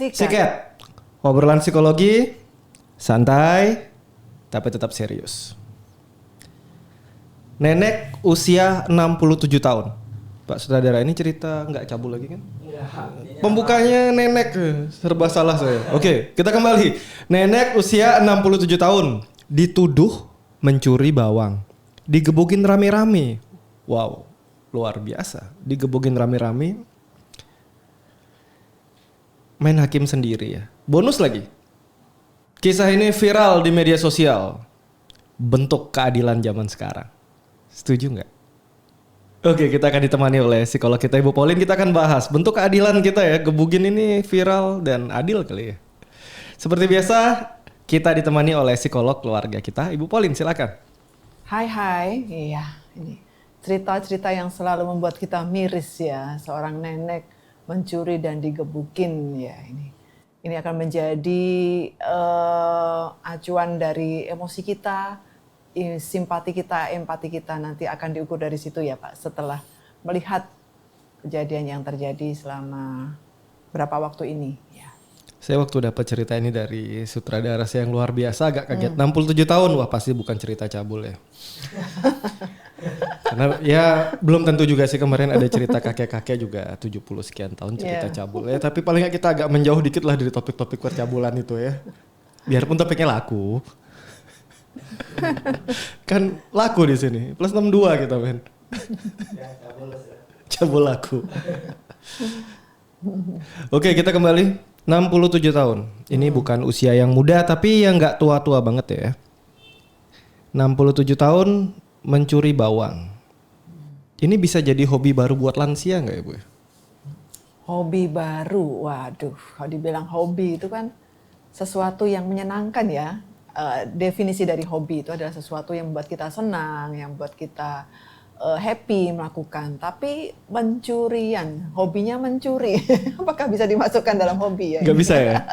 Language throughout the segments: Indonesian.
Sikat. Obrolan psikologi santai tapi tetap serius. Nenek usia 67 tahun. Pak Sutradara, ini cerita nggak cabul lagi kan? Pembukanya nenek, serba salah saya. Oke, kita kembali. Nenek usia 67 tahun dituduh mencuri bawang. Digebukin rame-rame. Wow, luar biasa. Digebukin rame-rame. Main hakim sendiri ya. Bonus lagi. Kisah ini viral di media sosial. Bentuk keadilan zaman sekarang. Setuju nggak? Oke, kita akan ditemani oleh psikolog kita Ibu Pauline. Kita akan bahas bentuk keadilan kita ya. Gebugin ini viral dan adil kali ya. Seperti biasa, kita ditemani oleh psikolog keluarga kita Ibu Pauline. Silakan. Hai. Iya, ini cerita-cerita yang selalu membuat kita miris ya. Seorang nenek mencuri dan digebukin ya ini. Ini akan menjadi acuan dari emosi kita, simpati kita, empati kita nanti akan diukur dari situ ya Pak. Setelah melihat kejadian yang terjadi selama berapa waktu ini. Ya. Saya waktu dapat cerita ini dari sutradara saya yang luar biasa agak kaget. 67 tahun, wah pasti bukan cerita cabul ya. Karena ya belum tentu juga sih, kemarin ada cerita kakek-kakek juga 70 sekian tahun cerita cabul ya. Tapi paling nggak kita agak menjauh dikit lah dari topik-topik percabulan itu ya. Biarpun topiknya laku. Kan laku di sini. Plus 62 kita men. Cabul laku. Oke, kita kembali. 67 tahun. Ini bukan usia yang muda tapi yang nggak tua-tua banget ya. 67 tahun mencuri bawang. Ini bisa jadi hobi baru buat lansia nggak ya Bu? Hobi baru, waduh. Kalau dibilang hobi itu kan sesuatu yang menyenangkan ya. Definisi dari hobi itu adalah sesuatu yang membuat kita senang, yang membuat kita happy melakukan. Tapi pencurian, hobinya mencuri, apakah bisa dimasukkan dalam hobi ya? Nggak bisa ya?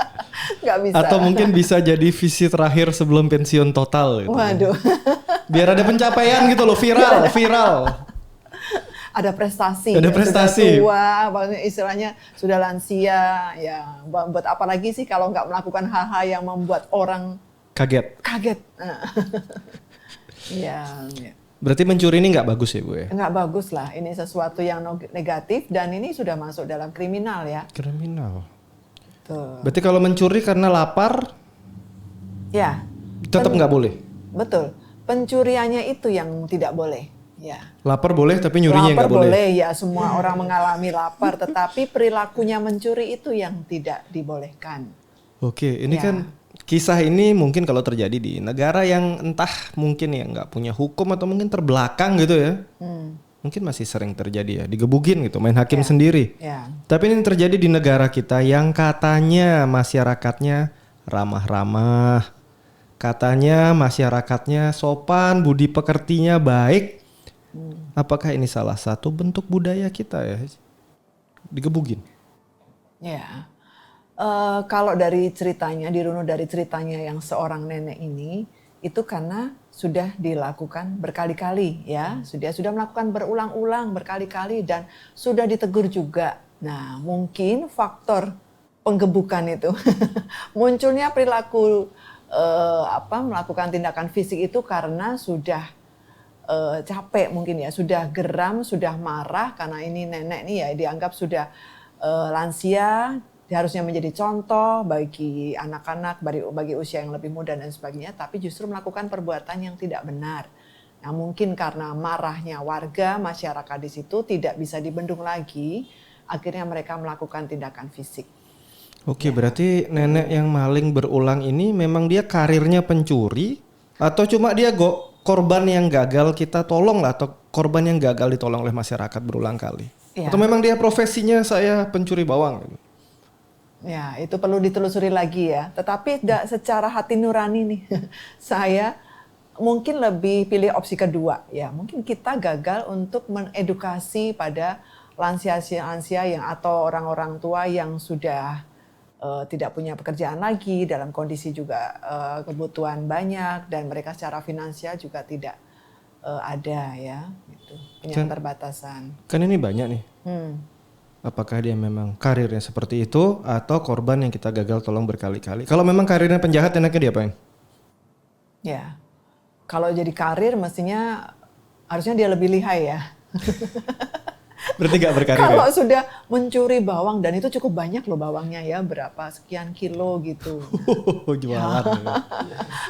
Nggak bisa. Atau mungkin bisa jadi visi terakhir sebelum pensiun total gitu. Waduh. Biar ada pencapaian gitu loh, viral. Ada prestasi. Ada prestasi. Sudah tua, istilahnya sudah lansia. Ya, buat apa lagi sih kalau nggak melakukan hal-hal yang membuat orang Kaget. Ya. Berarti mencuri ini nggak bagus ya Bu ya? Nggak bagus lah. Ini sesuatu yang negatif dan ini sudah masuk dalam kriminal ya. Kriminal. Tuh. Berarti kalau mencuri karena lapar, Ya. tetap nggak boleh? Betul. Pencuriannya itu yang tidak boleh. Ya. Lapar boleh tapi nyurinya nggak boleh? Lapar boleh ya, semua orang mengalami lapar. Tetapi perilakunya mencuri itu yang tidak dibolehkan. Oke, ini Ya. kan kisah ini mungkin kalau terjadi di negara yang entah mungkin ya nggak punya hukum atau mungkin terbelakang gitu ya. Mungkin masih sering terjadi ya, digebukin gitu, main hakim sendiri. Ya. Tapi ini terjadi di negara kita yang katanya masyarakatnya ramah-ramah. Katanya masyarakatnya sopan, budi pekertinya baik. Apakah ini salah satu bentuk budaya kita ya? Digebukin. Ya. Kalau dari ceritanya, dirunut dari ceritanya yang seorang nenek ini, itu karena sudah dilakukan berkali-kali ya, sudah melakukan berulang-ulang berkali-kali dan sudah ditegur juga. Nah, mungkin faktor penggebukan itu munculnya perilaku melakukan tindakan fisik itu karena sudah capek mungkin ya, sudah geram, sudah marah karena ini nenek nih ya dianggap sudah lansia. Dia harusnya menjadi contoh bagi anak-anak, bagi usia yang lebih muda dan sebagainya, tapi justru melakukan perbuatan yang tidak benar. Nah, mungkin karena marahnya warga, masyarakat di situ tidak bisa dibendung lagi, akhirnya mereka melakukan tindakan fisik. Oke, berarti nenek yang maling berulang ini memang dia karirnya pencuri atau cuma dia korban yang gagal kita tolong lah, atau korban yang gagal ditolong oleh masyarakat berulang kali? Ya. Atau memang dia profesinya saya pencuri bawang? Ya, itu perlu ditelusuri lagi ya. Tetapi secara hati nurani nih, saya mungkin lebih pilih opsi kedua. Ya, mungkin kita gagal untuk mengedukasi pada lansia-lansia yang atau orang-orang tua yang sudah tidak punya pekerjaan lagi, dalam kondisi juga kebutuhan banyak dan mereka secara finansial juga tidak ada ya, gitu. Punya keterbatasan. Kan ini banyak nih. Apakah dia memang karirnya seperti itu atau korban yang kita gagal tolong berkali-kali. Kalau memang karirnya penjahat, enaknya diapain? Ya, kalau jadi karir mestinya harusnya dia lebih lihai ya. Berarti gak berkarir Kalau ya? sudah mencuri bawang, dan itu cukup banyak loh bawangnya ya, berapa sekian kilo gitu. Jualan.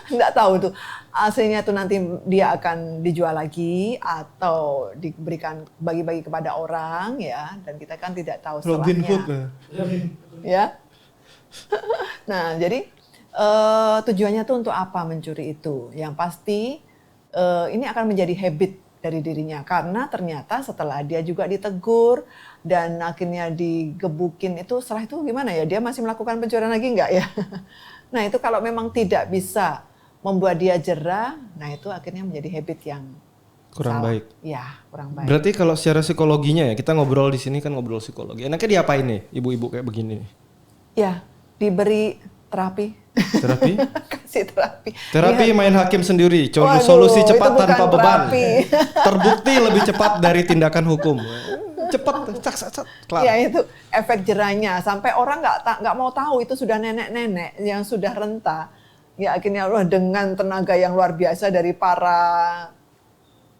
Nggak tahu tuh hasilnya tuh nanti dia akan dijual lagi atau diberikan bagi-bagi kepada orang ya, dan kita kan tidak tahu Robin Hood. setelahnya. Ya. Nah, jadi tujuannya tuh untuk apa mencuri itu? Yang pasti ini akan menjadi habit dari dirinya, karena ternyata setelah dia juga ditegur dan akhirnya digebukin itu, setelah itu gimana ya, dia masih melakukan pencurian lagi nggak ya? Nah itu kalau memang tidak bisa membuat dia jera, nah itu akhirnya menjadi habit yang Kurang salah. baik. Ya, kurang baik. Berarti kalau secara psikologinya ya, kita ngobrol di sini kan ngobrol psikologi. Enaknya diapain nih ibu-ibu kayak begini nih? Ya, diberi terapi. Terapi? Kasih terapi. Terapi main hakim sendiri, Waduh, solusi itu cepat bukan tanpa beban. terapi. Terbukti lebih cepat dari tindakan hukum. Cepat, cak, kelar. Ya itu efek jerahnya, sampai orang nggak mau tahu itu sudah nenek-nenek yang sudah renta. Ya akhirnya wah, dengan tenaga yang luar biasa dari para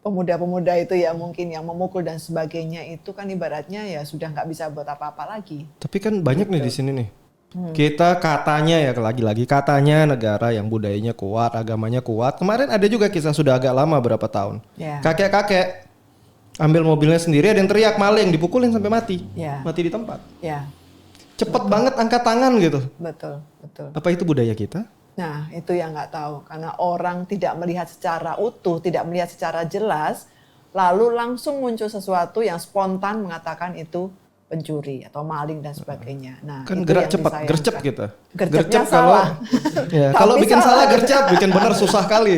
pemuda-pemuda itu ya, mungkin yang memukul dan sebagainya, itu kan ibaratnya ya sudah nggak bisa buat apa-apa lagi. Tapi kan banyak nih di sini nih. Kita katanya ya, lagi-lagi katanya negara yang budayanya kuat, agamanya kuat. Kemarin ada juga kisah sudah agak lama, berapa tahun. Ya. Kakek-kakek ambil mobilnya sendiri, ada yang teriak maling, dipukulin sampai mati. Ya. Mati di tempat. Ya, Cepet banget angkat tangan gitu. betul, betul. Apa itu budaya kita? Nah, itu yang nggak tahu, karena orang tidak melihat secara utuh, tidak melihat secara jelas, lalu langsung muncul sesuatu yang spontan mengatakan itu pencuri atau maling dan sebagainya. Nah, Kan itu gerak yang cepat, disayangkan. gercep kita. Gercepnya kalau salah. ya, Tapi kalau bikin salah salah. gercep, bikin benar susah kali.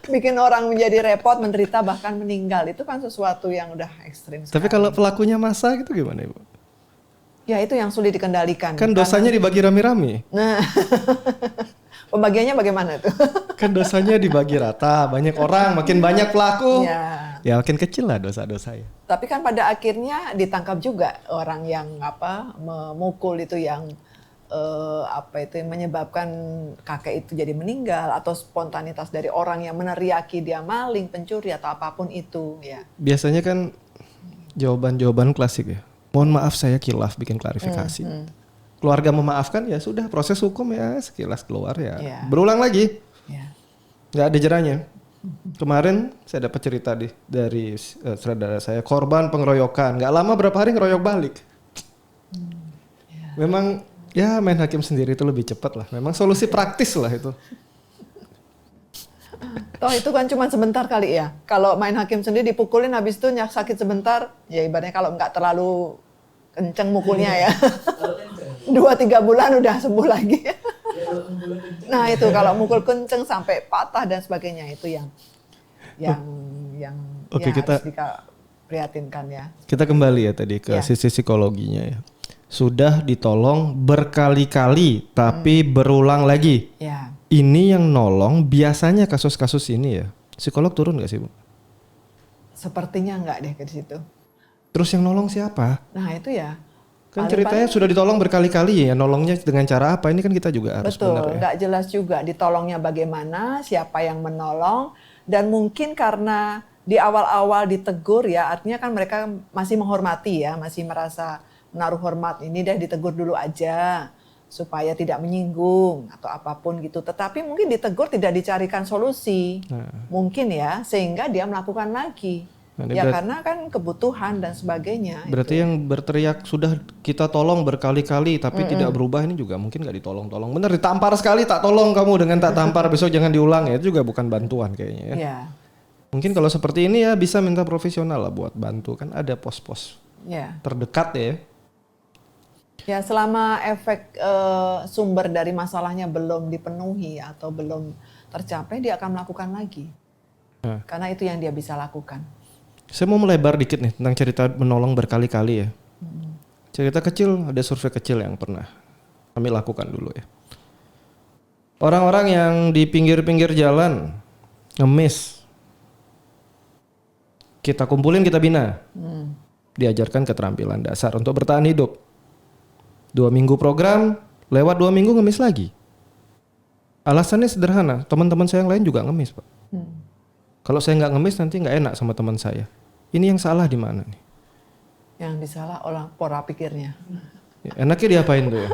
Bikin orang menjadi repot, menderita, bahkan meninggal. Itu kan sesuatu yang udah ekstrim Tapi sekali. kalau pelakunya masa gitu gimana, Ibu? Ya itu yang sulit dikendalikan. Kan dosanya dibagi rame-rame. Nah, pembagiannya bagaimana tuh? Kan dosanya dibagi rata, banyak orang, makin banyak pelaku. Ya. Ya makin kecil lah dosa-dosanya. Tapi kan pada akhirnya ditangkap juga orang yang memukul itu, yang yang menyebabkan kakek itu jadi meninggal, atau spontanitas dari orang yang meneriaki dia maling, pencuri atau apapun itu ya. Biasanya kan jawaban-jawaban klasik ya. Mohon maaf saya kilaf bikin klarifikasi. Keluarga memaafkan ya sudah, proses hukum ya sekilas keluar ya. Ya. Berulang lagi. Ya. Nggak ada jerahnya. Kemarin saya dapat cerita dari saudara saya, korban pengeroyokan. Nggak lama berapa hari ngeroyok balik. Memang ya main hakim sendiri itu lebih cepat lah. Memang solusi praktis lah itu. Toh itu kan cuma sebentar kali ya. Kalau main hakim sendiri dipukulin, habis itu sakit sebentar, ya ibaratnya kalau nggak terlalu kenceng mukulnya ya. 2-3 bulan udah sembuh lagi. Nah itu kalau mukul kenceng sampai patah dan sebagainya, itu yang Oke, harus diprihatinkan ya. Kita kembali ya tadi ke Ya. sisi psikologinya ya. Sudah ditolong berkali-kali tapi berulang lagi. Ya. Ini yang nolong biasanya kasus-kasus ini ya. Psikolog turun nggak sih, Bu? Sepertinya nggak deh ke situ. Terus yang nolong siapa? Nah itu ya. Kan Paling-paling- ceritanya sudah ditolong berkali-kali ya. Nolongnya dengan cara apa? Ini kan kita juga harus Betul, benar ya. nggak jelas juga ditolongnya bagaimana, siapa yang menolong, dan mungkin karena di awal-awal ditegur ya, artinya kan mereka masih menghormati ya, masih merasa menaruh hormat, ini deh ditegur dulu aja supaya tidak menyinggung atau apapun gitu. Tetapi mungkin ditegur tidak dicarikan solusi, mungkin ya, sehingga dia melakukan lagi. Nah, ini Ya berat- karena kan kebutuhan dan sebagainya. Berarti yang berteriak sudah kita tolong berkali-kali tapi tidak berubah ini juga mungkin nggak ditolong-tolong. Bener, ditampar sekali tak tolong kamu dengan tak tampar besok jangan diulang ya. Itu juga bukan bantuan kayaknya ya. Ya, Mungkin kalau seperti ini ya bisa minta profesional lah buat bantu, kan ada pos-pos ya. terdekat ya. Ya selama efek sumber dari masalahnya belum dipenuhi atau belum tercapai, dia akan melakukan lagi. Karena itu yang dia bisa lakukan. Saya mau melebar dikit nih tentang cerita menolong berkali-kali ya. Cerita kecil, ada survei kecil yang pernah kami lakukan dulu ya. Orang-orang yang di pinggir-pinggir jalan ngemis, kita kumpulin, kita bina. diajarkan keterampilan dasar untuk bertahan hidup. 2 minggu program, lewat 2 minggu ngemis lagi. Alasannya sederhana, teman-teman saya yang lain juga ngemis, Pak. Kalau saya nggak ngemis nanti nggak enak sama teman saya. Ini yang salah di mana nih? Yang disalah orang pola pikirnya. Ya, enaknya diapain tuh ya?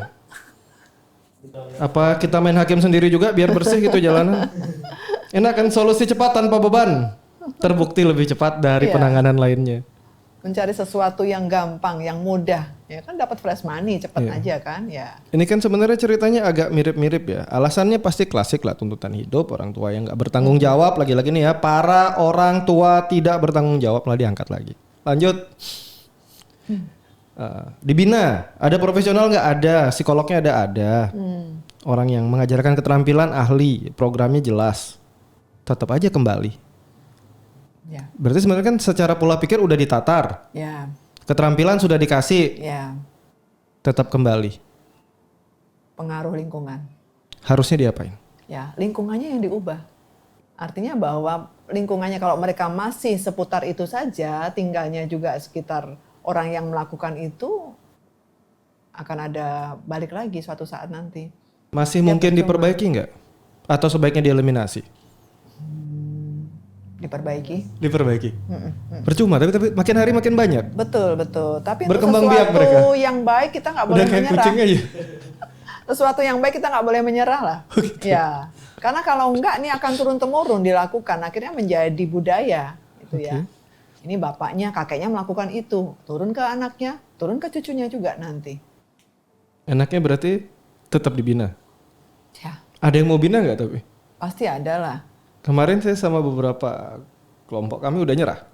Apa kita main hakim sendiri juga biar bersih gitu jalanan? Enak kan solusi cepat tanpa beban. Terbukti lebih cepat dari Iya. penanganan lainnya. Mencari sesuatu yang gampang, yang mudah. Ya kan dapat flash money, cepat aja kan. Ya. Ini kan sebenarnya ceritanya agak mirip-mirip ya. Alasannya pasti klasik lah, tuntutan hidup, orang tua yang nggak bertanggung jawab. Lagi-lagi nih ya, para orang tua tidak bertanggung jawab malah diangkat lagi. Lanjut. Dibina, ada profesional nggak ada, psikolognya ada. Orang yang mengajarkan keterampilan ahli, programnya jelas. Tetap aja kembali. Ya. Berarti sebenarnya kan secara pola pikir udah ditatar, Ya. keterampilan sudah dikasih, Ya. tetap kembali. Pengaruh lingkungan. Harusnya diapain? Ya, lingkungannya yang diubah. Artinya bahwa lingkungannya kalau mereka masih seputar itu saja, tinggalnya juga sekitar orang yang melakukan itu, akan ada balik lagi suatu saat nanti. Masih Ya, mungkin percuma. diperbaiki nggak? Atau sebaiknya dieliminasi? Diperbaiki. Diperbaiki. Percuma, tapi makin hari makin banyak. Betul, betul. Tapi untuk Berkembang biak mereka. sesuatu yang baik kita nggak boleh Udah kayak menyerah. kucing aja. Sesuatu yang baik kita nggak boleh menyerah lah. Ya, karena kalau enggak ini akan turun-temurun dilakukan, akhirnya menjadi budaya, gitu ya. Ini bapaknya, kakeknya melakukan itu, turun ke anaknya, turun ke cucunya juga nanti. Enaknya berarti tetap dibina. Ya, Ada yang mau bina nggak tapi? pasti ada lah. Kemarin saya sama beberapa kelompok kami udah nyerah.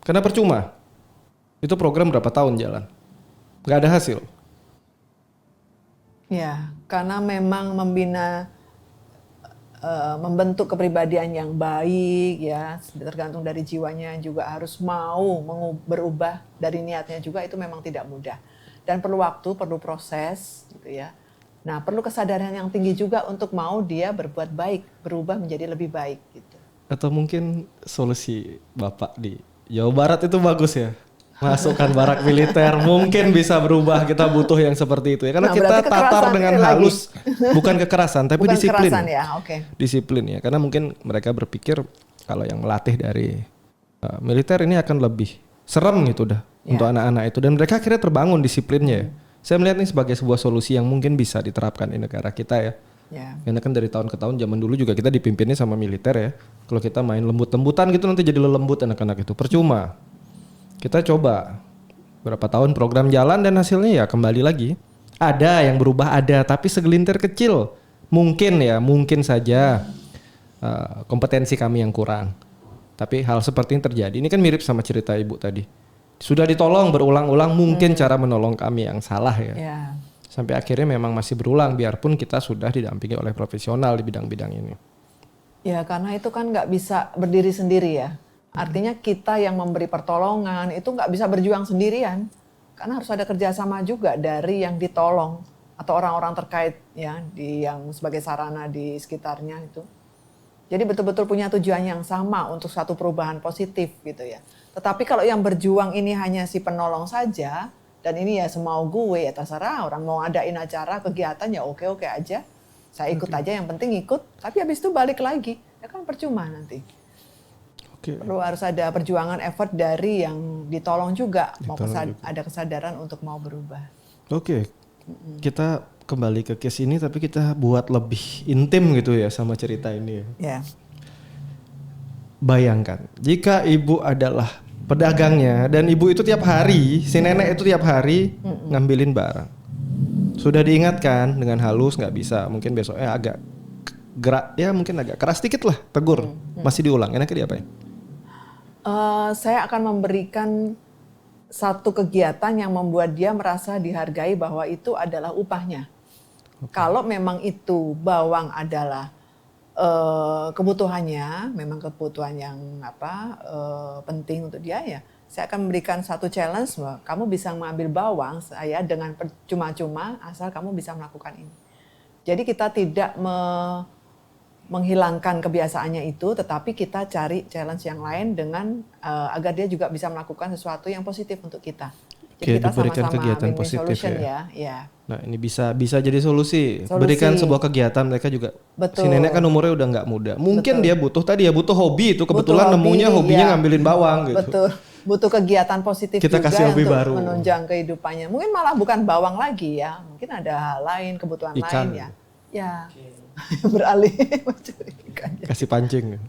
Karena percuma. Itu program berapa tahun jalan. Nggak ada hasil. Ya, karena memang membina, membentuk kepribadian yang baik, ya, tergantung dari jiwanya juga harus mau berubah dari niatnya juga itu memang tidak mudah. Dan perlu waktu, perlu proses, gitu ya. Nah, perlu kesadaran yang tinggi juga untuk mau dia berbuat baik, berubah menjadi lebih baik, gitu. Atau mungkin solusi Bapak di Jawa Barat itu bagus ya. Masukkan barak militer mungkin bisa berubah, kita butuh yang seperti itu ya. Karena Nah, kita berarti tatar kekerasan dengan ini lagi. halus, bukan kekerasan tapi Bukan disiplin. kekerasan ya, oke. Disiplin ya, karena mungkin mereka berpikir kalau yang melatih dari militer ini akan lebih serem gitu dah untuk anak-anak itu, dan mereka akhirnya terbangun disiplinnya ya. Saya melihat ini sebagai sebuah solusi yang mungkin bisa diterapkan di negara kita ya. Ya. Karena kan dari tahun ke tahun, zaman dulu juga kita dipimpinnya sama militer ya. Kalau kita main lembut-lembutan gitu nanti jadi lelembut anak-anak itu. Percuma. Kita coba berapa tahun program jalan dan hasilnya ya kembali lagi. Ada yang berubah ada, tapi segelintir kecil. Mungkin ya, mungkin saja kompetensi kami yang kurang. Tapi hal seperti ini terjadi. Ini kan mirip sama cerita Ibu tadi. Sudah ditolong berulang-ulang, mungkin cara menolong kami yang salah ya. Ya. Sampai akhirnya memang masih berulang biarpun kita sudah didampingi oleh profesional di bidang-bidang ini. Ya, karena itu kan nggak bisa berdiri sendiri ya. Artinya kita yang memberi pertolongan itu nggak bisa berjuang sendirian. Karena harus ada kerjasama juga dari yang ditolong atau orang-orang terkait ya, yang sebagai sarana di sekitarnya itu. Jadi betul-betul punya tujuan yang sama untuk satu perubahan positif gitu ya. Tetapi kalau yang berjuang ini hanya si penolong saja, dan ini ya semau gue, ya terserah orang mau ngadain acara, kegiatan ya oke-oke aja. Saya ikut aja, yang penting ikut. Tapi habis itu balik lagi, ya kan percuma nanti. Oke. Perlu harus ada perjuangan, effort dari yang ditolong juga. Ada kesadaran untuk mau berubah. Oke. Kita kembali ke case ini tapi kita buat lebih intim gitu ya sama cerita ini. Ya. Bayangkan jika ibu adalah pedagangnya dan ibu itu tiap hari, si nenek itu tiap hari ngambilin barang. Sudah diingatkan dengan halus nggak bisa, mungkin besoknya agak gerak, ya mungkin agak keras dikit lah, tegur, masih diulang. Enaknya diapain? Saya akan memberikan satu kegiatan yang membuat dia merasa dihargai bahwa itu adalah upahnya. Kalau memang itu bawang adalah kebutuhannya, memang kebutuhan yang penting untuk dia ya, saya akan memberikan satu challenge bahwa kamu bisa mengambil bawang saya dengan cuma-cuma asal kamu bisa melakukan ini. Jadi kita tidak menghilangkan kebiasaannya itu, tetapi kita cari challenge yang lain dengan agar dia juga bisa melakukan sesuatu yang positif untuk kita. Jadi Oke, kita diberikan sama-sama kegiatan win-win positif solution ya. ya. Nah ini bisa jadi solusi. Solusi. Berikan sebuah kegiatan mereka juga. Si Betul. nenek kan umurnya udah nggak muda. Mungkin dia butuh hobi itu. Kebetulan Butuh hobi, nemunya hobinya ya. ngambilin bawang gitu. Betul. Butuh kegiatan positif Kita juga kasih hobi untuk baru. menunjang kehidupannya. Mungkin malah bukan bawang lagi ya. Mungkin ada hal lain, kebutuhan Ikan. lain ya. Ya. Beralih mencuri ikan. Kasih pancing.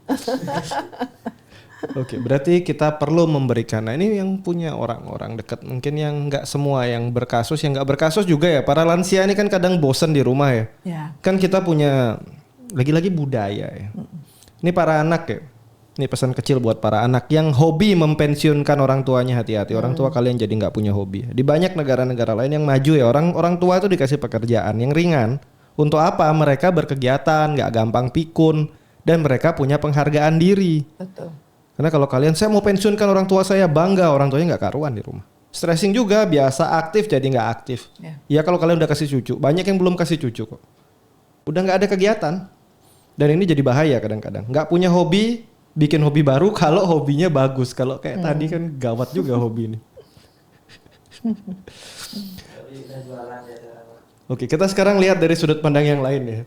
Oke, berarti kita perlu memberikan. Nah ini yang punya orang-orang dekat. Mungkin yang nggak semua yang berkasus, yang nggak berkasus juga ya. Para lansia ini kan kadang bosan di rumah ya. Ya. Kan kita punya lagi-lagi budaya ya. Ini para anak ya. Ini pesan kecil buat para anak yang hobi mempensiunkan orang tuanya, hati-hati. Orang tua kalian jadi nggak punya hobi. Di banyak negara-negara lain yang maju ya, orang tua itu dikasih pekerjaan yang ringan. Untuk apa? Mereka berkegiatan, nggak gampang pikun, dan mereka punya penghargaan diri. Betul. Karena kalau kalian, saya mau pensiunkan orang tua saya, bangga orang tuanya nggak karuan di rumah. Stressing juga, biasa aktif jadi nggak aktif. Ya kalau kalian udah kasih cucu, banyak yang belum kasih cucu kok. Udah nggak ada kegiatan. Dan ini jadi bahaya kadang-kadang. Nggak punya hobi, bikin hobi baru kalau hobinya bagus. Kalau kayak tadi kan gawat juga hobi ini. Oke, kita sekarang lihat dari sudut pandang yang lain ya.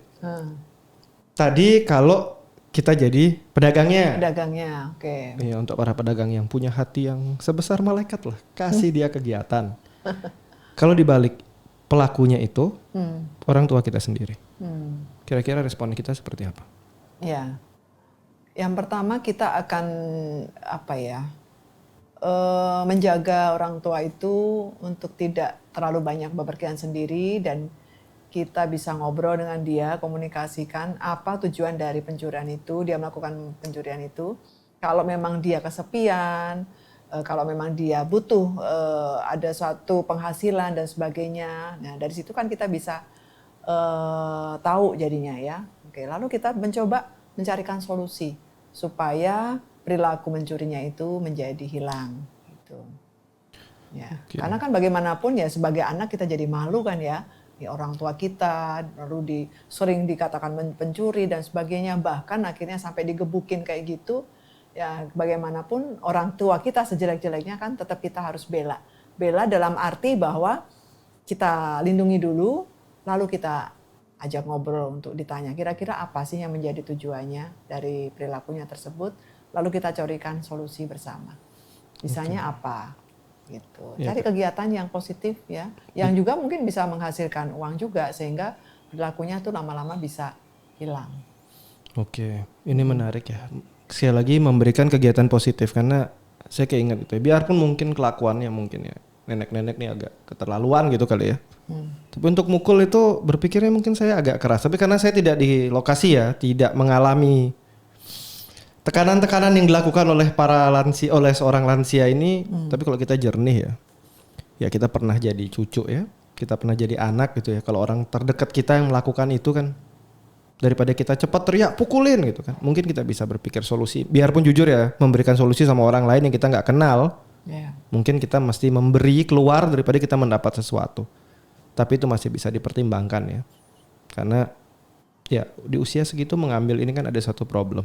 Tadi kalau kita jadi pedagangnya. Pedagangnya, oke. Iya, untuk para pedagang yang punya hati yang sebesar malaikat lah, kasih dia kegiatan. Kalau dibalik pelakunya itu orang tua kita sendiri. Kira-kira respon kita seperti apa? Ya, yang pertama kita akan menjaga orang tua itu untuk tidak terlalu banyak bepergian sendiri dan kita bisa ngobrol dengan dia, komunikasikan apa tujuan dari pencurian itu, dia melakukan pencurian itu. Kalau memang dia kesepian, kalau memang dia butuh ada suatu penghasilan dan sebagainya. Nah dari situ kan kita bisa tahu jadinya ya. Oke, lalu kita mencoba mencarikan solusi supaya perilaku mencurinya itu menjadi hilang. Gitu. Ya, karena kan bagaimanapun ya sebagai anak kita jadi malu kan ya. Orang tua kita lalu sering dikatakan pencuri dan sebagainya, bahkan akhirnya sampai digebukin kayak gitu. Ya bagaimanapun orang tua kita sejelek-jeleknya kan tetap kita harus bela dalam arti bahwa kita lindungi dulu, lalu kita ajak ngobrol untuk ditanya kira-kira apa sih yang menjadi tujuannya dari perilakunya tersebut, lalu kita carikan solusi bersama. Misalnya apa? Gitu. Cari kegiatan yang positif ya, yang juga mungkin bisa menghasilkan uang juga sehingga perilakunya tuh lama-lama bisa hilang. Oke, ini menarik ya. Sekali lagi memberikan kegiatan positif karena saya keinget itu ya. Biarpun mungkin kelakuannya mungkin ya nenek-nenek nih agak keterlaluan gitu kali ya. Tapi untuk mukul itu berpikirnya mungkin saya agak keras. Tapi karena saya tidak di lokasi ya, tidak mengalami tekanan-tekanan yang dilakukan oleh oleh seorang lansia ini, tapi kalau kita jernih ya kita pernah jadi cucu ya, kita pernah jadi anak gitu ya. Kalau orang terdekat kita yang melakukan itu kan, daripada kita cepat teriak pukulin gitu kan, mungkin kita bisa berpikir solusi. Biarpun jujur ya, memberikan solusi sama orang lain yang kita nggak kenal, mungkin kita mesti memberi keluar daripada kita mendapat sesuatu. Tapi itu masih bisa dipertimbangkan ya, karena ya di usia segitu mengambil ini kan ada satu problem.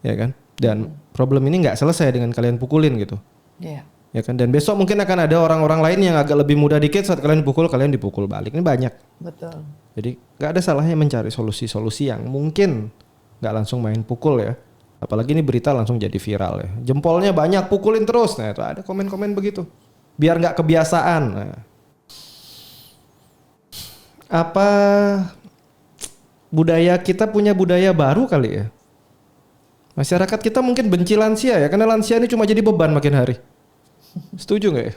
Ya kan, dan problem ini nggak selesai dengan kalian pukulin gitu, ya kan. Dan besok mungkin akan ada orang-orang lain yang agak lebih muda dikit, saat kalian pukul kalian dipukul balik. Ini banyak. Betul. Jadi nggak ada salahnya mencari solusi-solusi yang mungkin nggak langsung main pukul ya. Apalagi ini berita langsung jadi viral ya. Jempolnya banyak, pukulin terus. Nah itu ada komen-komen begitu. Biar nggak kebiasaan. Nah. Apa budaya kita punya budaya baru kali ya? Masyarakat kita mungkin benci lansia ya, karena lansia ini cuma jadi beban makin hari. Setuju nggak ya?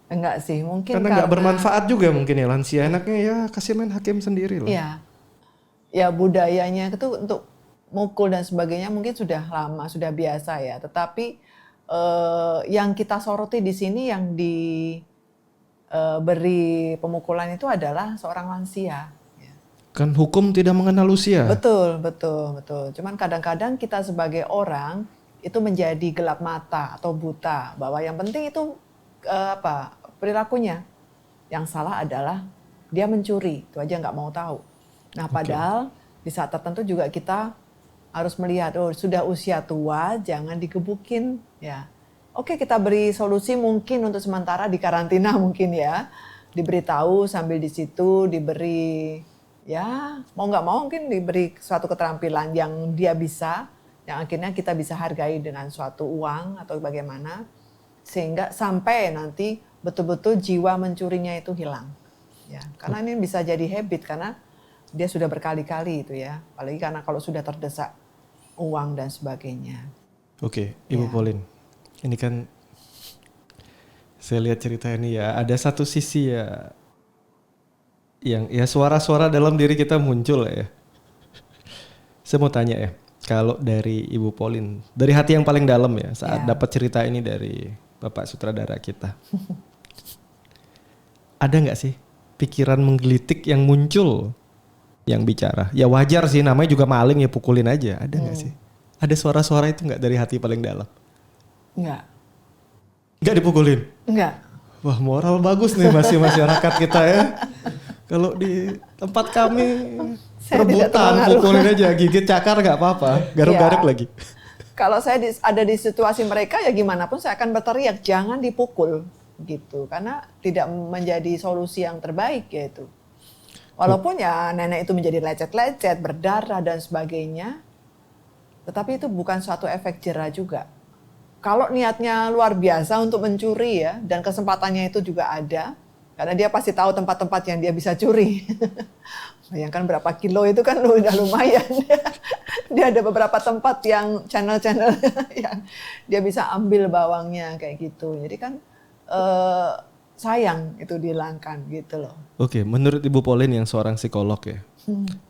Enggak sih, mungkin karena nggak bermanfaat juga mungkin ya lansia. Enaknya ya kasih main hakim sendiri loh. Iya, ya budayanya itu untuk mukul dan sebagainya mungkin sudah lama, sudah biasa ya. Tetapi yang kita soroti di sini yang diberi pemukulan itu adalah seorang lansia. Kan hukum tidak mengenal usia. Betul. Cuman kadang-kadang kita sebagai orang itu menjadi gelap mata atau buta bahwa yang penting itu perilakunya. Yang salah adalah dia mencuri, itu aja nggak mau tahu. Nah padahal di saat tertentu juga kita harus melihat, oh sudah usia tua, jangan digebukin ya. Oke, kita beri solusi mungkin untuk sementara di karantina mungkin ya. Diberitahu sambil di situ diberi ya mau nggak mau mungkin diberi suatu keterampilan yang dia bisa, yang akhirnya kita bisa hargai dengan suatu uang atau bagaimana, sehingga sampai nanti betul-betul jiwa mencurinya itu hilang. Ya, karena ini bisa jadi habit karena dia sudah berkali-kali itu ya, apalagi karena kalau sudah terdesak uang dan sebagainya. Oke, Ibu Pauline, ini kan saya lihat cerita ini ya, ada satu sisi ya yang ya suara-suara dalam diri kita muncul ya. Saya mau tanya ya, kalau dari Ibu Pauline, dari hati yang paling dalam ya saat dapat cerita ini dari Bapak sutradara kita, ada nggak sih pikiran menggelitik yang muncul yang bicara? Ya wajar sih, namanya juga maling ya, pukulin aja. Ada nggak sih? Ada suara-suara itu nggak dari hati paling dalam? Enggak. Nggak dipukulin? Enggak. Wah, moral bagus nih masih masyarakat kita ya. Kalau di tempat kami rebutan, pukulin aja, gigit cakar nggak apa-apa, garuk-garuk lagi. Kalau saya ada di situasi mereka ya gimana pun saya akan berteriak jangan dipukul gitu, karena tidak menjadi solusi yang terbaik yaitu. Walaupun ya nenek itu menjadi lecet-lecet, berdarah dan sebagainya, tetapi itu bukan suatu efek jera juga. Kalau niatnya luar biasa untuk mencuri ya, dan kesempatannya itu juga ada, karena dia pasti tahu tempat-tempat yang dia bisa curi. Bayangkan berapa kilo itu kan udah lumayan. Dia ada beberapa tempat yang channel-channel yang dia bisa ambil bawangnya kayak gitu. Jadi kan sayang itu dihilangkan gitu loh. Oke, menurut Ibu Pauline yang seorang psikolog ya,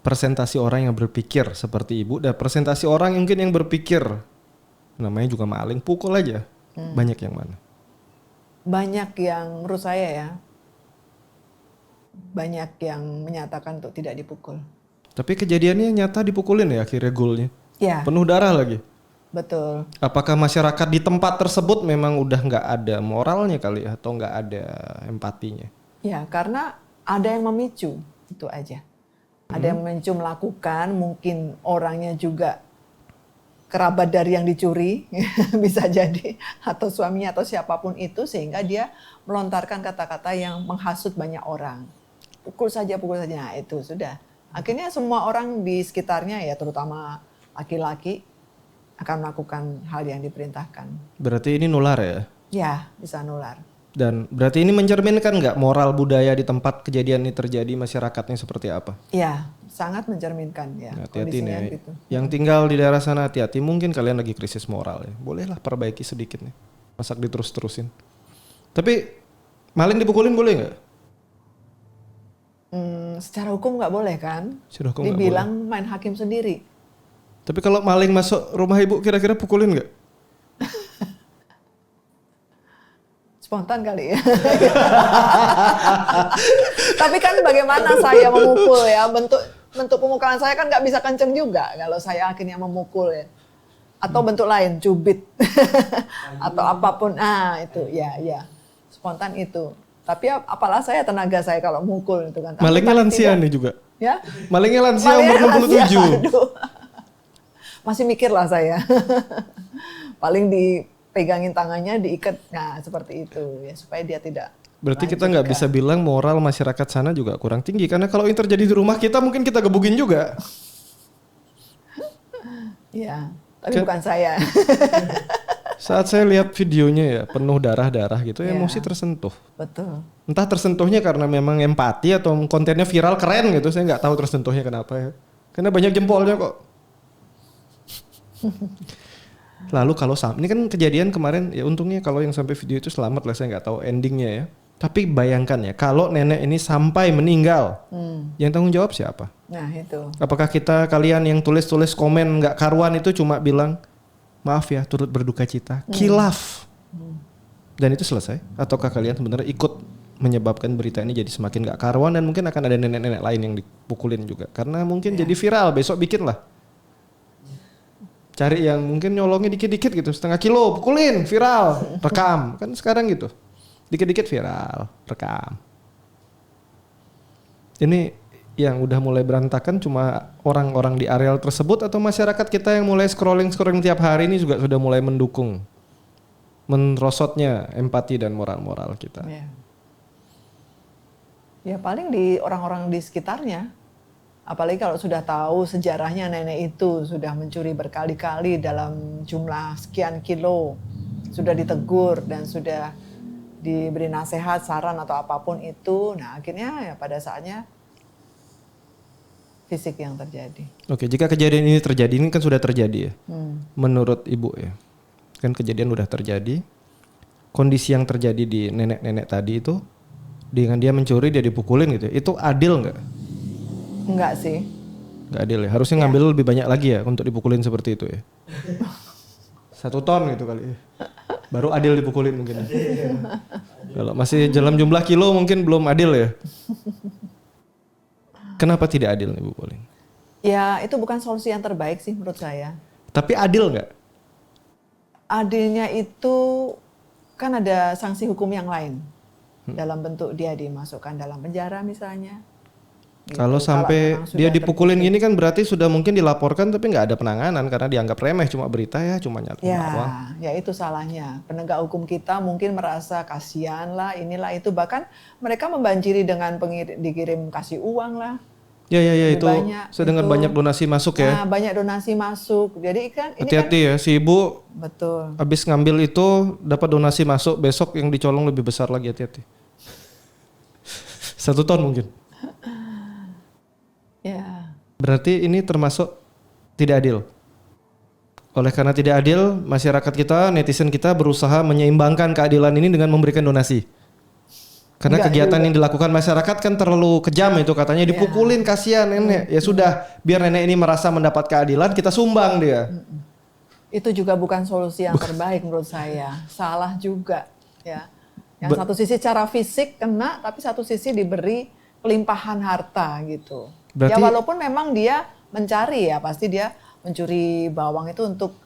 presentasi orang yang berpikir seperti Ibu dan presentasi orang mungkin yang berpikir namanya juga maling, pukul aja, banyak yang mana? Banyak yang menurut saya ya, banyak yang menyatakan untuk tidak dipukul. Tapi kejadiannya nyata dipukulin ya akhirnya golnya. Ya. Penuh darah lagi. Betul. Apakah masyarakat di tempat tersebut memang udah nggak ada moralnya kali ya, atau nggak ada empatinya? Ya, karena ada yang memicu, itu aja. Ada yang memicu melakukan, mungkin orangnya juga kerabat dari yang dicuri, bisa jadi, atau suaminya atau siapapun itu, sehingga dia melontarkan kata-kata yang menghasut banyak orang. Pukul saja, nah itu sudah. Akhirnya semua orang di sekitarnya ya, terutama laki-laki, akan melakukan hal yang diperintahkan. Berarti ini nular ya? Ya, bisa nular. Dan berarti ini mencerminkan nggak moral budaya di tempat kejadian ini terjadi, masyarakatnya seperti apa? Ya, sangat mencerminkan ya. Hati-hati nih. Gitu. Yang tinggal di daerah sana hati-hati. Mungkin kalian lagi krisis moral ya. Bolehlah perbaiki sedikit nih. Masak diterus-terusin. Tapi maling dipukulin boleh nggak? Secara hukum nggak boleh kan? Secara hukum dibilang main hakim sendiri. Tapi kalau maling masuk rumah ibu kira-kira pukulin nggak? Spontan kali ya. Tapi kan bagaimana saya memukul ya, bentuk pemukulan saya kan nggak bisa kenceng juga kalau saya akhirnya memukul ya. Atau bentuk lain, cubit atau apapun. Itu ya spontan itu. Tapi apalah saya, tenaga saya kalau mukul itu kan. Malingnya lansia nih juga. Ya? Malingnya lansia umur 67. Aduh. Masih mikir lah saya. Paling dipegangin tangannya, diikat, nah seperti itu ya, supaya dia tidak. Berarti kita nggak bisa bilang moral masyarakat sana juga kurang tinggi, karena kalau ini terjadi di rumah kita mungkin kita gebukin juga. Ya, tapi bukan saya. Saat saya lihat videonya ya penuh darah-darah gitu, emosi tersentuh. Betul. Entah tersentuhnya karena memang empati atau kontennya viral keren gitu, saya nggak tahu tersentuhnya kenapa ya. Karena banyak jempolnya kok. Lalu kalau ini kan kejadian kemarin ya, untungnya kalau yang sampai video itu selamat lah, saya nggak tahu endingnya ya. Tapi bayangkan ya kalau nenek ini sampai meninggal, yang tanggung jawab siapa? Nah itu. Apakah kalian yang tulis-tulis komen nggak karuan itu cuma bilang maaf ya, turut berduka cita, khilaf, dan itu selesai? Ataukah kalian sebenarnya ikut menyebabkan berita ini jadi semakin nggak karuan dan mungkin akan ada nenek-nenek lain yang dipukulin juga? Karena mungkin jadi viral, besok bikin lah. Cari yang mungkin nyolongnya dikit-dikit gitu, setengah kilo, pukulin, viral, rekam. Kan sekarang gitu, dikit-dikit viral, rekam. Ini yang udah mulai berantakan cuma orang-orang di areal tersebut atau masyarakat kita yang mulai scrolling tiap hari ini juga sudah mulai mendukung merosotnya empati dan moral-moral kita. Ya paling di orang-orang di sekitarnya. Apalagi kalau sudah tahu sejarahnya nenek itu sudah mencuri berkali-kali dalam jumlah sekian kilo, sudah ditegur dan sudah diberi nasihat, saran atau apapun itu. Nah akhirnya ya pada saatnya fisik yang terjadi. Oke, jika kejadian ini terjadi, ini kan sudah terjadi ya. Menurut Ibu ya, kan kejadian udah terjadi. Kondisi yang terjadi di nenek-nenek tadi itu, dengan dia mencuri dia dipukulin gitu, itu adil nggak? Enggak sih. Nggak adil ya. Harusnya ngambil lebih banyak lagi ya untuk dipukulin seperti itu ya. 1 ton gitu kali. Baru adil dipukulin mungkin. Kalau masih dalam jumlah kilo mungkin belum adil ya. Kenapa tidak adil Ibu Pauline? Ya itu bukan solusi yang terbaik sih menurut saya. Tapi adil nggak? Adilnya itu kan ada sanksi hukum yang lain. Dalam bentuk dia dimasukkan dalam penjara misalnya. Gitu. Kalau sampai dia dipukulin gini kan berarti sudah mungkin dilaporkan tapi nggak ada penanganan karena dianggap remeh, cuma berita ya, cuma nyata. Ya itu salahnya. Penegak hukum kita mungkin merasa kasihan lah, inilah itu, bahkan mereka membanjiri dengan dikirim kasih uang lah. Ya itu saya dengar banyak donasi masuk ya. Nah, banyak donasi masuk. Jadi kan ini hati-hati kan, ya si ibu. Betul. Habis ngambil itu dapat donasi masuk, besok yang dicolong lebih besar lagi, hati-hati. 1 ton mungkin. Ya. Berarti ini termasuk tidak adil. Oleh karena tidak adil, masyarakat kita, netizen kita berusaha menyeimbangkan keadilan ini dengan memberikan donasi. Karena enggak kegiatan juga yang dilakukan masyarakat kan terlalu kejam itu, katanya dipukulin kasihan nenek. Ya sudah, biar nenek ini merasa mendapat keadilan, kita sumbang dia. Itu juga bukan solusi yang terbaik menurut saya. Salah juga ya. Yang satu sisi secara fisik kena, tapi satu sisi diberi pelimpahan harta gitu. Berarti, ya walaupun memang dia mencari ya, pasti dia mencuri bawang itu untuk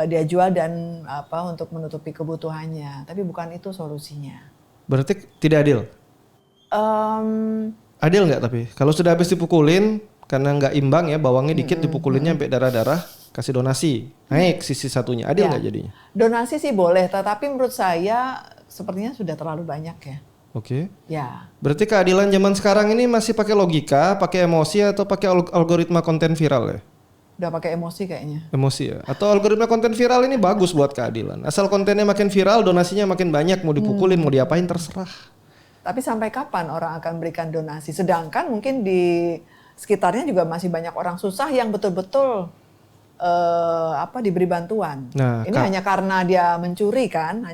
dia jual dan untuk menutupi kebutuhannya. Tapi bukan itu solusinya. Berarti tidak adil? Adil nggak tapi? Kalau sudah habis dipukulin, karena nggak imbang ya, bawangnya dikit dipukulinnya sampai darah-darah, kasih donasi, naik sisi satunya. Adil nggak jadinya? Donasi sih boleh, tetapi menurut saya sepertinya sudah terlalu banyak ya. Oke. Ya. Berarti keadilan zaman sekarang ini masih pakai logika, pakai emosi atau pakai algoritma konten viral ya? Udah pakai emosi kayaknya. Emosi ya? Atau algoritma konten viral ini bagus buat keadilan. Asal kontennya makin viral, donasinya makin banyak, mau dipukulin, mau diapain terserah. Tapi sampai kapan orang akan berikan donasi? Sedangkan mungkin di sekitarnya juga masih banyak orang susah yang betul-betul diberi bantuan. Nah, ini hanya karena dia mencuri kan,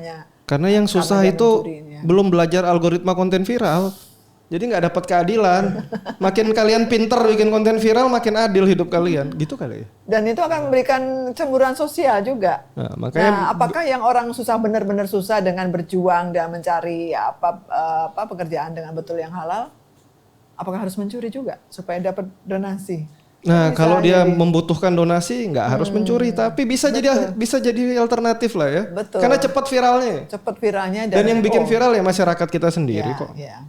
karena yang susah itu belum belajar algoritma konten viral. Jadi nggak dapat keadilan. Makin kalian pinter bikin konten viral, makin adil hidup kalian. Gitu kali ya. Dan itu akan memberikan cemburuan sosial juga. Makanya apakah yang orang susah benar-benar susah dengan berjuang dan mencari pekerjaan dengan betul yang halal, apakah harus mencuri juga supaya dapat donasi? Nah, kalau dia membutuhkan donasi nggak harus mencuri, tapi bisa jadi alternatif lah ya. Betul. Karena cepat viralnya. Cepat viralnya dan yang bikin viral ya masyarakat kita sendiri kok. Ya.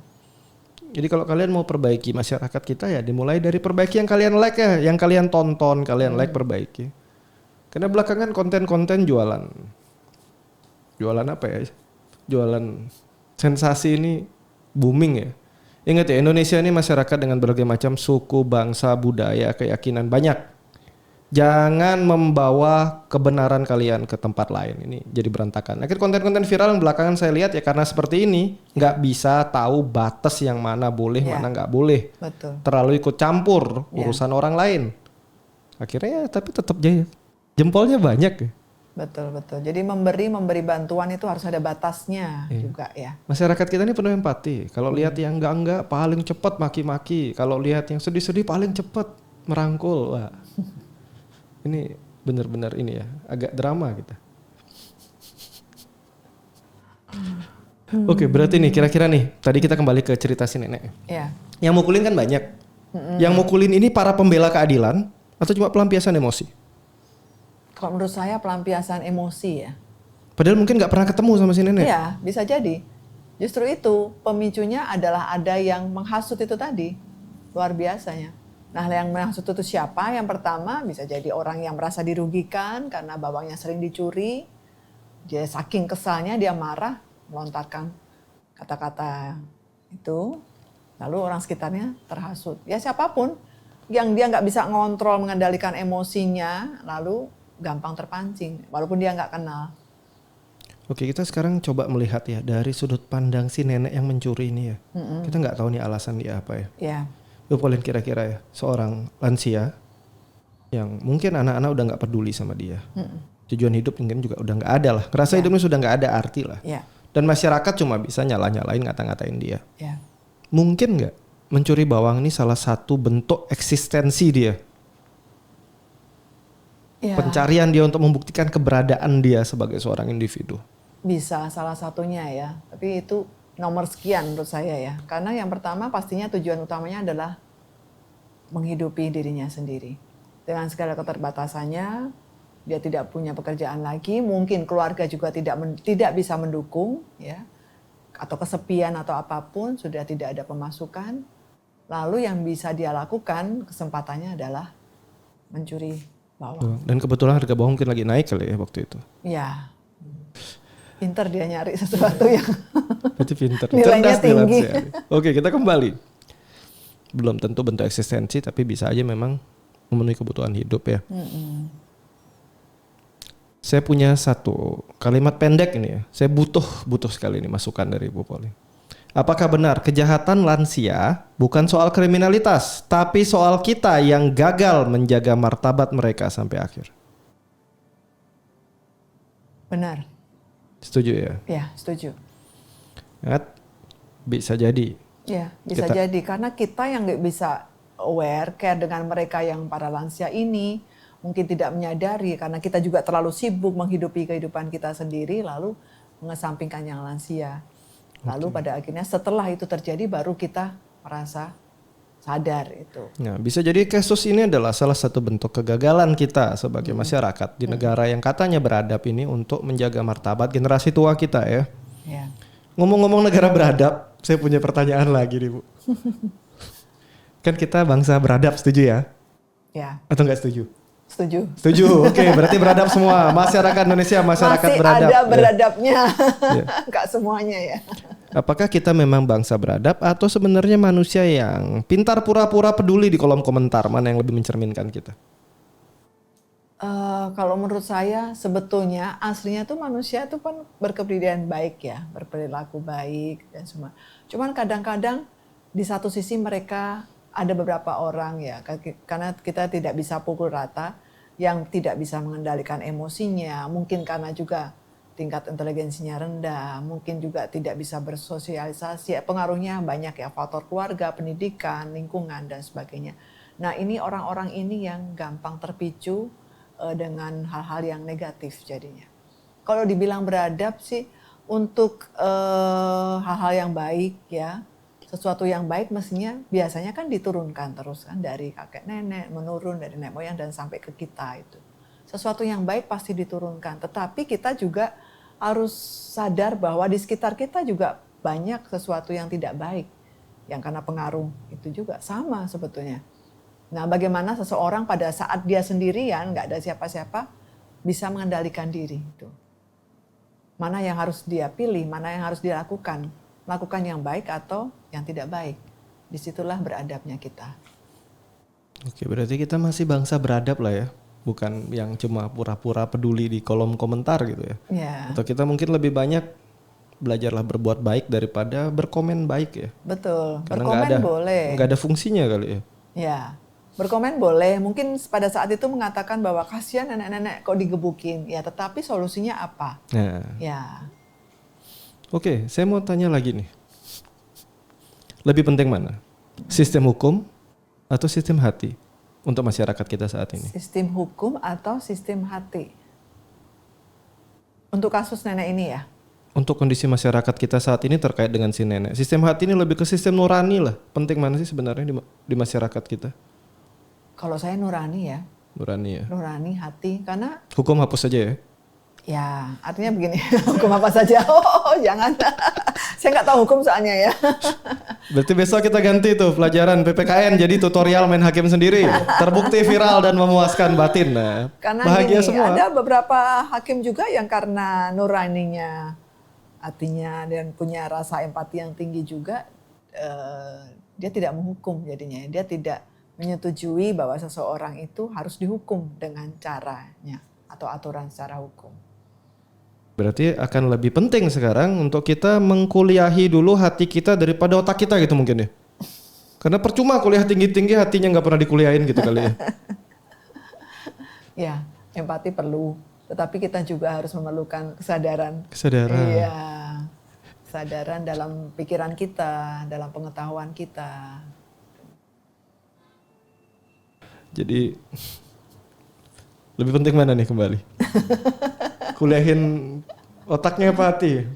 Jadi kalau kalian mau perbaiki masyarakat kita ya dimulai dari perbaiki yang kalian like ya, yang kalian tonton, kalian like, perbaiki. Karena belakangan konten-konten jualan apa ya? Jualan sensasi ini booming ya. Ingat ya, Indonesia ini masyarakat dengan berbagai macam suku, bangsa, budaya, keyakinan banyak. Jangan membawa kebenaran kalian ke tempat lain, ini jadi berantakan. Akhir konten-konten viral yang belakangan saya lihat ya karena seperti ini, nggak bisa tahu batas yang mana boleh, mana nggak boleh. Betul. Terlalu ikut campur urusan orang lain. Akhirnya tapi tetap jaya. Jempolnya banyak ya. Betul. Jadi memberi bantuan itu harus ada batasnya juga ya. Masyarakat kita ini penuh empati. Kalau lihat yang enggak paling cepat maki-maki. Kalau lihat yang sedih-sedih paling cepat merangkul. Wah. Ini benar-benar ini ya, agak drama kita. Oke, berarti nih kira-kira nih, tadi kita kembali ke cerita si nenek. Iya. Yang mukulin kan banyak. Yang mukulin ini para pembela keadilan atau cuma pelampiasan emosi? Kalau menurut saya pelampiasan emosi ya. Padahal mungkin nggak pernah ketemu sama si nenek. Iya, bisa jadi. Justru itu pemicunya adalah ada yang menghasut itu tadi. luar biasanya. Nah, yang maksud itu siapa? Yang pertama bisa jadi orang yang merasa dirugikan karena bawangnya sering dicuri. Dia saking kesalnya dia marah, melontarkan kata-kata itu. Lalu orang sekitarnya terhasut. Ya siapapun yang dia nggak bisa ngontrol, mengendalikan emosinya, lalu gampang terpancing, walaupun dia nggak kenal. Oke, kita sekarang coba melihat ya dari sudut pandang si nenek yang mencuri ini ya. Kita nggak tahu nih alasan dia apa ya. Ya. Lu paling kira-kira ya seorang lansia yang mungkin anak-anak udah nggak peduli sama dia. Tujuan hidup mungkin juga udah nggak ada lah. Ngerasa hidupnya sudah nggak ada arti lah. Ya. Dan masyarakat cuma bisa nyala-nyalain ngata-ngatain dia. Ya. Mungkin nggak mencuri bawang ini salah satu bentuk eksistensi dia. Ya. Pencarian dia untuk membuktikan keberadaan dia sebagai seorang individu. Bisa salah satunya ya, tapi itu nomor sekian menurut saya ya. Karena yang pertama pastinya tujuan utamanya adalah menghidupi dirinya sendiri. Dengan segala keterbatasannya, dia tidak punya pekerjaan lagi, mungkin keluarga juga tidak bisa mendukung ya. Atau kesepian atau apapun, sudah tidak ada pemasukan. Lalu yang bisa dia lakukan kesempatannya adalah mencuri bawang. Dan kebetulan harga bawang mungkin lagi naik kali ya waktu itu. Ya. Pinter dia nyari sesuatu yang Berarti pinter. nilainya Cerdas tinggi. Oke, kita kembali. Belum tentu bentuk eksistensi, tapi bisa aja memang memenuhi kebutuhan hidup ya. Saya punya satu kalimat pendek ini ya. Saya butuh sekali ini masukan dari Bu Poli. Apakah benar kejahatan lansia bukan soal kriminalitas, tapi soal kita yang gagal menjaga martabat mereka sampai akhir? Benar. Setuju ya? Ya, setuju. Bisa jadi. Ya, bisa jadi karena kita yang nggak bisa aware, care dengan mereka yang para lansia ini, mungkin tidak menyadari karena kita juga terlalu sibuk menghidupi kehidupan kita sendiri, lalu mengesampingkan yang lansia. Lalu pada akhirnya setelah itu terjadi baru kita merasa sadar itu. Nah, bisa jadi kasus ini adalah salah satu bentuk kegagalan kita sebagai masyarakat di negara yang katanya beradab ini untuk menjaga martabat generasi tua kita ya. Ya. Ngomong-ngomong negara beradab, saya punya pertanyaan lagi nih Bu. Kan kita bangsa beradab, setuju ya? Ya. Atau nggak setuju? Setuju. Setuju, oke, berarti beradab semua. Masyarakat Indonesia, masyarakat Masih beradab. ada beradabnya, Ya. nggak semuanya ya. Apakah kita memang bangsa beradab atau sebenarnya manusia yang pintar pura-pura peduli di kolom komentar? Mana yang lebih mencerminkan kita? Kalau menurut saya sebetulnya aslinya tuh manusia tuh kan berkepribadian baik ya, berperilaku baik dan semua. Cuman kadang-kadang di satu sisi mereka ada beberapa orang ya, karena kita tidak bisa pukul rata, yang tidak bisa mengendalikan emosinya, mungkin karena juga tingkat inteligensinya rendah, mungkin juga tidak bisa bersosialisasi, pengaruhnya banyak ya, faktor keluarga, pendidikan, lingkungan dan sebagainya. Nah ini orang-orang ini yang gampang terpicu dengan hal-hal yang negatif jadinya. Kalau dibilang beradab sih untuk hal-hal yang baik ya, sesuatu yang baik mestinya biasanya kan diturunkan terus kan dari kakek nenek menurun dari nenek moyang dan sampai ke kita itu. Sesuatu yang baik pasti diturunkan, tetapi kita juga harus sadar bahwa di sekitar kita juga banyak sesuatu yang tidak baik yang karena pengaruh itu juga sama sebetulnya. Nah, bagaimana seseorang pada saat dia sendirian, nggak ada siapa-siapa, bisa mengendalikan diri itu. Mana yang harus dia pilih, mana yang harus dilakukan. Lakukan yang baik atau yang tidak baik. Disitulah beradabnya kita. Oke, berarti kita masih bangsa beradab lah ya. Bukan yang cuma pura-pura peduli di kolom komentar gitu ya. Ya. Atau kita mungkin lebih banyak belajarlah berbuat baik daripada berkomen baik ya. Betul, Karena berkomen boleh. Nggak ada fungsinya kali ya. Ya, berkomen boleh. Mungkin pada saat itu mengatakan bahwa kasihan nenek-nenek kok digebukin. Ya, tetapi solusinya apa? Nah, Ya, oke, saya mau tanya lagi nih. Lebih penting mana? Sistem hukum atau sistem hati untuk masyarakat kita saat ini? sistem hukum atau sistem hati? Untuk kasus nenek ini ya? Untuk kondisi masyarakat kita saat ini terkait dengan si nenek. Sistem hati ini lebih ke sistem nurani lah. Penting mana sih sebenarnya di masyarakat kita? Kalau saya nurani ya. Nurani ya. Nurani, hati. Karena Hukum hapus saja ya? ya artinya begini. Hukum apa saja? Oh jangan. Saya nggak tahu hukum soalnya ya. Berarti besok kita ganti tuh pelajaran PPKN jadi tutorial main hakim sendiri. Terbukti viral dan memuaskan batin. Nah, Karena bahagia gini, semua. ada beberapa hakim juga yang karena nuraninya, hatinya dan punya rasa empati yang tinggi juga, dia tidak menghukum jadinya. Dia tidak menyetujui bahwa seseorang itu harus dihukum dengan caranya atau aturan secara hukum. Berarti akan lebih penting sekarang untuk kita mengkuliahi dulu hati kita daripada otak kita gitu mungkin ya. Karena percuma kuliah tinggi-tinggi hatinya nggak pernah dikuliahin gitu kali ya. Ya, empati perlu, tetapi kita juga harus memerlukan kesadaran. Kesadaran. Iya, kesadaran dalam pikiran kita, dalam pengetahuan kita. Jadi lebih penting mana nih kembali? Kuliahin otaknya apa hati?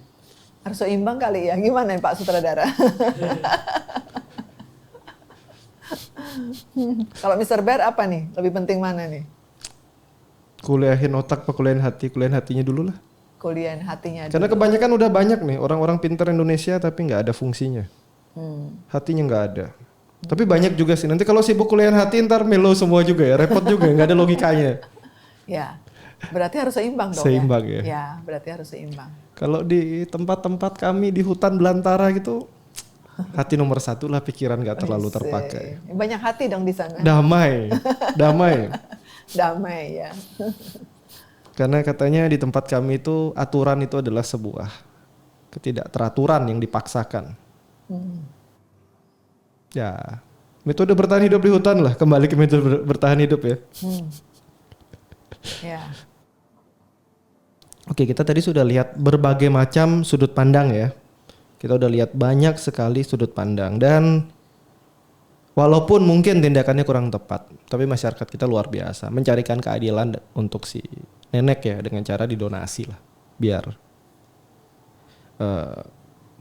Harus seimbang kali ya, gimana Pak Sutradara? Kalau Mr. Bear apa nih? Lebih penting mana nih? Kuliahin otak apa kuliahin hati? Kuliahin hatinya dulu lah. Kuliahin hatinya dulu. Karena kebanyakan udah banyak nih orang-orang pintar Indonesia tapi nggak ada fungsinya. Hatinya nggak ada. Tapi banyak juga sih. Nanti kalau sibuk kuliahin hati ntar melo semua juga ya. Repot juga nggak ada logikanya. Ya, berarti harus seimbang dong Seimbang ya. ya. Ya, berarti harus seimbang. Kalau di tempat-tempat kami di hutan belantara gitu, hati nomor satu lah, pikiran nggak terlalu terpakai. Banyak hati dong di sana. Damai, damai. Damai ya. Karena katanya di tempat kami itu aturan itu adalah sebuah ketidakteraturan yang dipaksakan. Ya, metode bertahan hidup di hutan lah, kembali ke metode bertahan hidup ya. Ya. Oke, kita tadi sudah lihat berbagai macam sudut pandang ya. Kita udah lihat banyak sekali sudut pandang dan walaupun mungkin tindakannya kurang tepat, tapi masyarakat kita luar biasa mencarikan keadilan untuk si nenek ya dengan cara didonasi lah, biar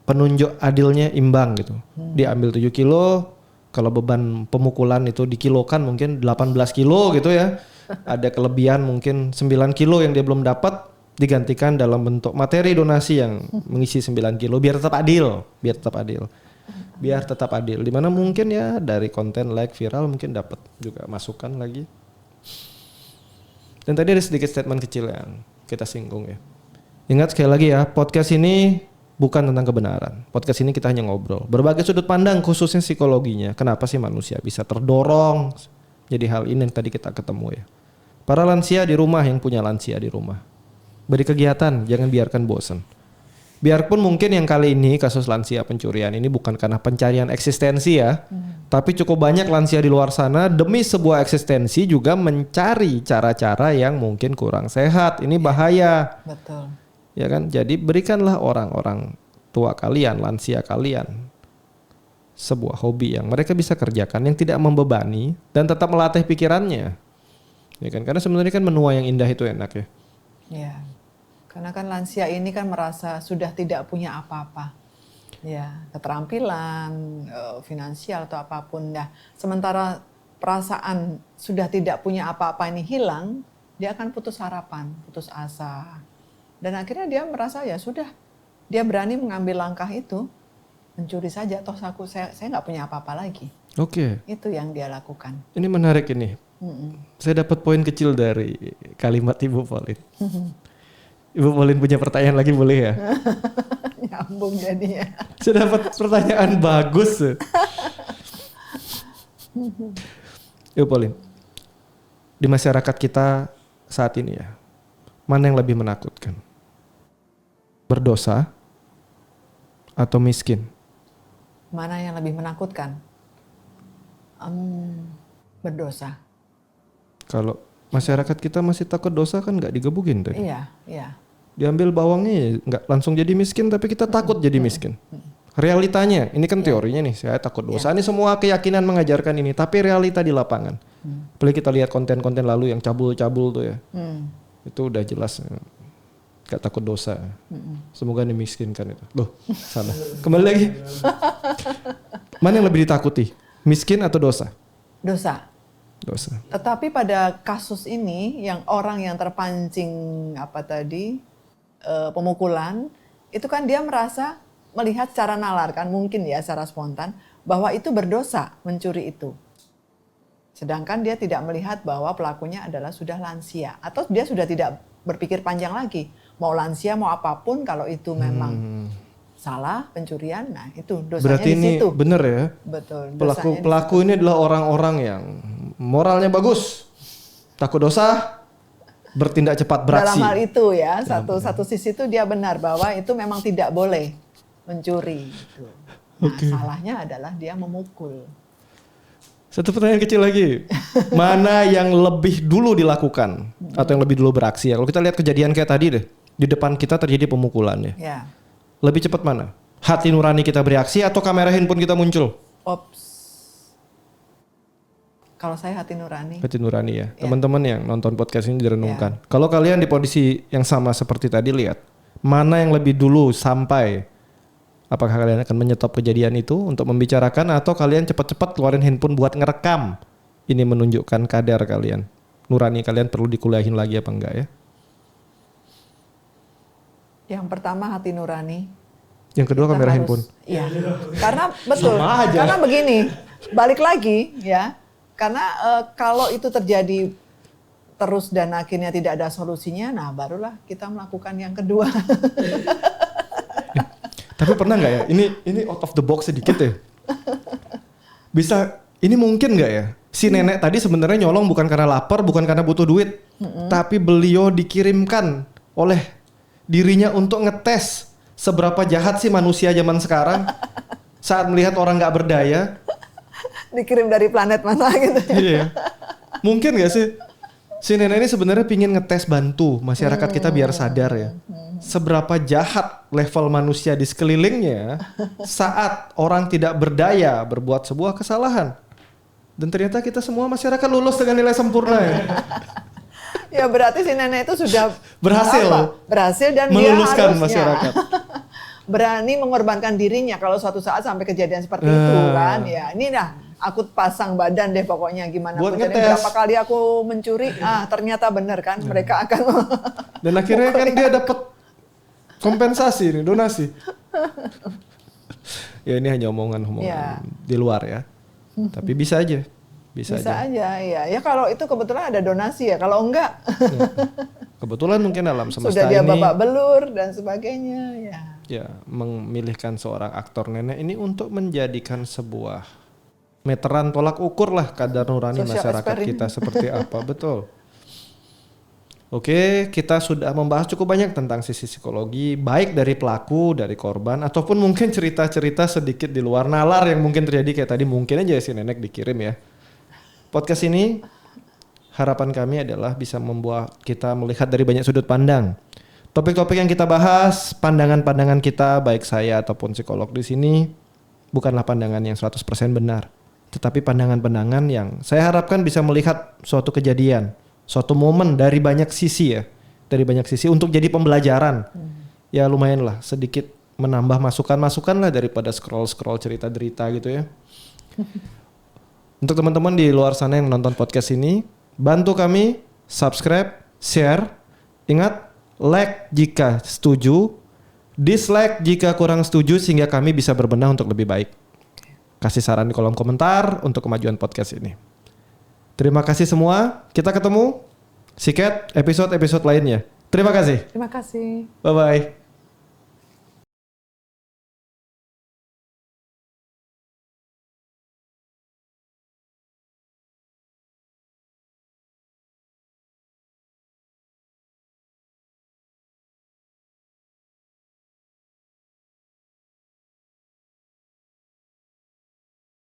penunjuk adilnya imbang gitu. Diambil 7 kilo, kalau beban pemukulan itu dikilokan mungkin 18 kilo gitu ya. Ada kelebihan mungkin 9 kilo yang dia belum dapat, digantikan dalam bentuk materi donasi yang mengisi 9 kilo biar tetap adil, biar tetap adil. Dimana mungkin ya dari konten like viral mungkin dapat juga masukan lagi. Dan tadi ada sedikit statement kecil yang kita singgung ya. Ingat sekali lagi ya, podcast ini bukan tentang kebenaran. Podcast ini kita hanya ngobrol. Berbagai sudut pandang khususnya psikologinya. Kenapa sih manusia bisa terdorong jadi hal ini yang tadi kita ketemu ya. Para lansia di rumah yang punya lansia di rumah. Beri kegiatan, jangan biarkan bosan. Biarpun mungkin yang kali ini kasus lansia pencurian ini bukan karena pencarian eksistensi ya. Tapi cukup banyak lansia di luar sana demi sebuah eksistensi juga mencari cara-cara yang mungkin kurang sehat. Ini bahaya. Betul. Ya kan? Jadi berikanlah orang-orang tua kalian, lansia kalian sebuah hobi yang mereka bisa kerjakan yang tidak membebani dan tetap melatih pikirannya. Ya kan? Karena sebenarnya kan menua yang indah itu enak ya. Ya. Karena kan lansia ini kan merasa sudah tidak punya apa-apa. Ya, keterampilan, finansial atau apapun. Nah, sementara perasaan sudah tidak punya apa-apa ini hilang, dia akan putus harapan, putus asa. Dan akhirnya dia merasa ya sudah, dia berani mengambil langkah itu, mencuri saja, toh saya nggak punya apa-apa lagi. Oke. Itu yang dia lakukan. Ini menarik ini. Saya dapat poin kecil dari kalimat Ibu Pauline. Ibu Pauline punya pertanyaan lagi boleh ya? Nyambung jadinya. Saya dapat pertanyaan bagus. Ibu Pauline, di masyarakat kita saat ini ya, mana yang lebih menakutkan? Berdosa atau miskin? Mana yang lebih menakutkan? Berdosa. Kalau masyarakat kita masih takut dosa kan nggak digebukin tadi. Iya, iya. Diambil bawangnya nggak langsung jadi miskin tapi kita takut jadi miskin. Realitanya, ini kan teorinya nih, saya takut dosa. Ini semua keyakinan mengajarkan ini, tapi realita di lapangan. Apalagi kita lihat konten-konten lalu yang cabul-cabul tuh ya. Itu udah jelas gak takut dosa. Semoga dimiskinkan itu. Loh, salah. Kembali lagi. Mana yang lebih ditakuti? Miskin atau dosa? Dosa. Dosa. Tetapi pada kasus ini yang orang yang terpancing pemukulan, itu kan dia merasa melihat secara nalar kan, mungkin ya secara spontan, bahwa itu berdosa mencuri itu. Sedangkan dia tidak melihat bahwa pelakunya adalah sudah lansia. Atau dia sudah tidak berpikir panjang lagi. Mau lansia, mau apapun, kalau itu memang salah pencurian, nah itu dosanya Berarti di situ. ini benar ya? Betul. Pelaku ini adalah orang-orang yang moralnya bagus, takut dosa, bertindak cepat beraksi. Dalam hal itu ya, satu sisi itu dia benar bahwa itu memang tidak boleh mencuri. Gitu. Nah, salahnya adalah dia memukul. Satu pertanyaan kecil lagi, mana yang lebih dulu dilakukan atau yang lebih dulu beraksi ya? Kalau kita lihat kejadian kayak tadi deh, di depan kita terjadi pemukulan ya. Ya. Lebih cepat mana? Hati nurani kita bereaksi atau kamera handphone kita muncul? Ops. Kalau saya hati nurani. Hati nurani ya. Teman-teman yang nonton podcast ini direnungkan. Kalau kalian di posisi yang sama seperti tadi, lihat mana yang lebih dulu sampai. Apakah kalian akan menyetop kejadian itu untuk membicarakan atau kalian cepat-cepat keluarin handphone buat ngerekam? Ini menunjukkan kadar kalian. Nurani kalian perlu dikuliahin lagi apa enggak ya? Yang pertama hati nurani. Yang kedua kamera handphone. Iya. Karena betul. Sama aja. Karena begini, balik lagi ya. Karena kalau itu terjadi terus dan akhirnya tidak ada solusinya, nah barulah kita melakukan yang kedua. Tapi pernah nggak ya? Ini out of the box sedikit ya. Bisa, ini mungkin nggak ya? Si nenek tadi sebenarnya nyolong bukan karena lapar, bukan karena butuh duit, tapi beliau dikirimkan oleh dirinya untuk ngetes seberapa jahat sih manusia zaman sekarang saat melihat orang nggak berdaya. Dikirim dari planet mana gitu. Iya. Mungkin nggak sih? Si nenek ini sebenarnya pingin ngetes bantu masyarakat kita biar sadar ya. Seberapa jahat level manusia di sekelilingnya saat orang tidak berdaya berbuat sebuah kesalahan. Dan ternyata kita semua masyarakat lulus dengan nilai sempurna ya. Ya berarti si nenek itu sudah Berhasil. Berhasil dan meluluskan dia harusnya masyarakat. berani mengorbankan dirinya kalau suatu saat sampai kejadian seperti itu kan. Ya ini dah aku pasang badan deh pokoknya gimana buat pun. Jadi ngetes. berapa kali aku mencuri, ternyata benar kan mereka akan. Dan akhirnya kan dia dapat kompensasi nih, donasi. Ya ini hanya omongan-omongan di luar ya. Tapi bisa aja. Bisa aja ya. Ya kalau itu kebetulan ada donasi ya. Kalau enggak kebetulan mungkin alam semesta sudah dia ini babak belur dan sebagainya ya. Ya, memilihkan seorang aktor nenek ini untuk menjadikan sebuah meteran tolak ukur lah kadar nurani Social masyarakat experiment. kita seperti apa. Betul. Oke, kita sudah membahas cukup banyak tentang sisi psikologi, baik dari pelaku, dari korban, ataupun mungkin cerita-cerita sedikit di luar nalar yang mungkin terjadi kayak tadi, mungkin aja si nenek dikirim ya. Podcast ini, harapan kami adalah bisa membuat kita melihat dari banyak sudut pandang. Topik-topik yang kita bahas, pandangan-pandangan kita, baik saya ataupun psikolog di sini, bukanlah pandangan yang 100% benar. Tetapi pandangan-pandangan yang saya harapkan bisa melihat suatu kejadian, suatu momen dari banyak sisi ya. Dari banyak sisi untuk jadi pembelajaran. Ya lumayan lah sedikit menambah masukan-masukan lah daripada scroll-scroll cerita derita gitu ya. Untuk teman-teman di luar sana yang nonton podcast ini, bantu kami subscribe, share. Ingat, like jika setuju, dislike jika kurang setuju sehingga kami bisa berbenah untuk lebih baik. Kasih saran di kolom komentar untuk kemajuan podcast ini. Terima kasih semua. Kita ketemu Siket episode-episode lainnya. Terima kasih. Terima kasih. Bye-bye.